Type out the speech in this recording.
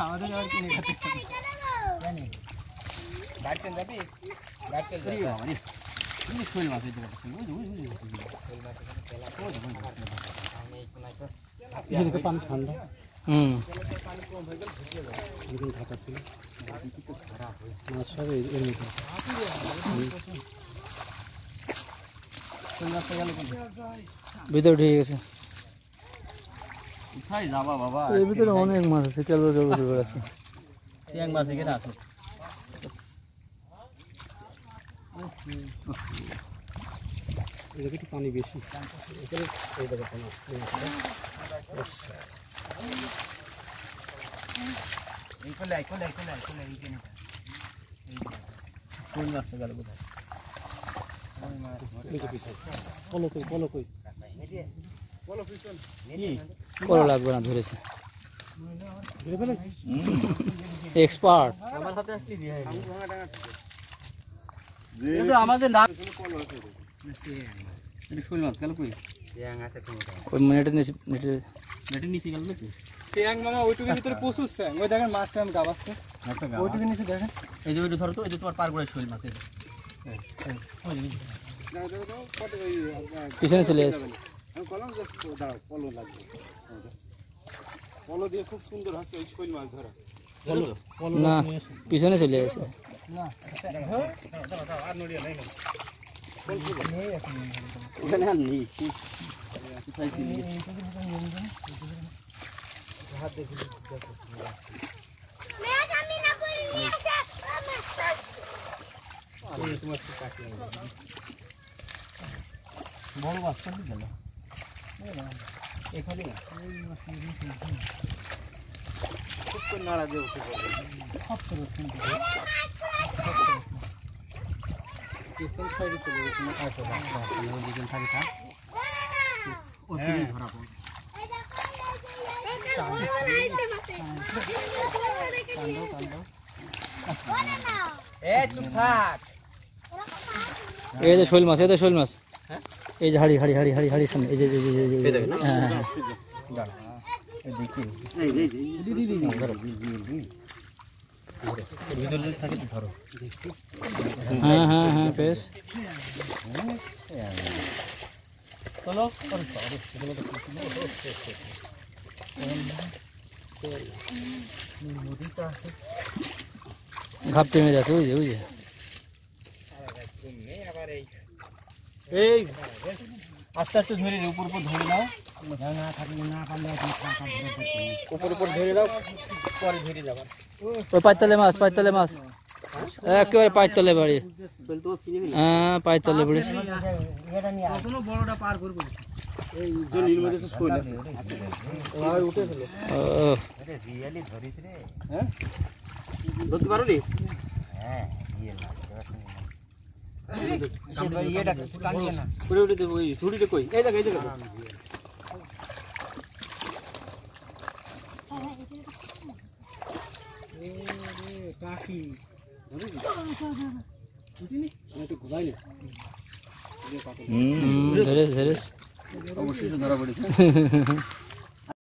আমাদের আর কিনে খেতে জানি গাড়িতে যাবি গাড়িতে যাবি মানে তুমি শৈল মাছ এই জায়গাটা শৈল মাছ এখানে তেলা আমি এই কোনায় তো এদিকে পানি ঠান্ডা পানি কম হয়ে গেল ভিজে যাবে এরকম ঢাকা ছিল কিন্তু খুব খারাপ হয় মাছ সব এর মধ্যে শৈল মাছ গেল কোন ভিতরে ঢুকে গেছে কোথায় যাবা বাবা এর ভিতরে অনেক মাছ আছে কেবল আছে চিং মাছ এখানে আছে এদিকে পানি বেশি এখানে এই দেখো মাছ এই কোলে এই কেন শৈল মাছ গেল কোথায় পলো কই পলো লাগবে না ধরেছে এক্সপার্ট আমার হাতে আসলি এটা আমাদের না এটা শৈল মাছ গেল কই ওই নেটের নিচে গেল নাকি সিয়াং মামা ওইটুকুর ভিতরে প্রচুর সিয়াং ওই দেখেন মাছ কেমন গাবাচ্ছে ওইটুকুর নিচে দেখেন এই যে ওইটা ধরো তো এই যে তোমার পার করে শৈল মাছ পিছনে চলে আসে আমি কলম দাও পলো লাগবে পলো দিয়ে খুব সুন্দর হচ্ছে এই শৈল মাছ ধরা না পিছনে চলে আসে না দাও আর নড়িয়া নাই ওখানে আর নেই কোথায় ছিল হাত দেখি ম্যাচ আমি না করি নিয়ে আসা এই তোমার কি কাটি বড় মাছ কোন গেল এখানে খুব করে নাড়া দিয়ে উঠে পড়বে সব করে কিন্তু পেছন সাইডে চলে গেছে না আচ্ছা তাহলে ওই দিকে থাকি থাক ও সিধে ধরা পড়বে এ চুপ থাক এই যে শৈল মাছ হ্যাঁ এই যে হাড়ি সামনে এই যে এই দেখেন হ্যাঁ এই দেখি এই ধরো ভিতরে থাকে তো ধরো হ্যাঁ বেশ চলো ঘাপ টেনে যাচ্ছে বুঝে এই আস্তে আস্তে ধরে উপর ধরে নাও না থাকলে না পারলে উপর ধরে নাও পরে ধরে যাবা ওই পাঁচতলে মাছ একেবারে পাঁচতলে বাড়ি হ্যাঁ পাঁচতলে বাড়ি বড়টা পার করবো এই জলির মধ্যে তো শৈল আছে উঠে ফেলো আরে রিয়েলি ধরিস রে হ্যাঁ ধরতে পারো নি হ্যাঁ রিয়েল না সে ভাই এটা টানিয়ে না পুরো উঠে ওই ঝুড়িতে কই এই দেখো কাকি ধরে অবশ্যই ধরা পড়েছে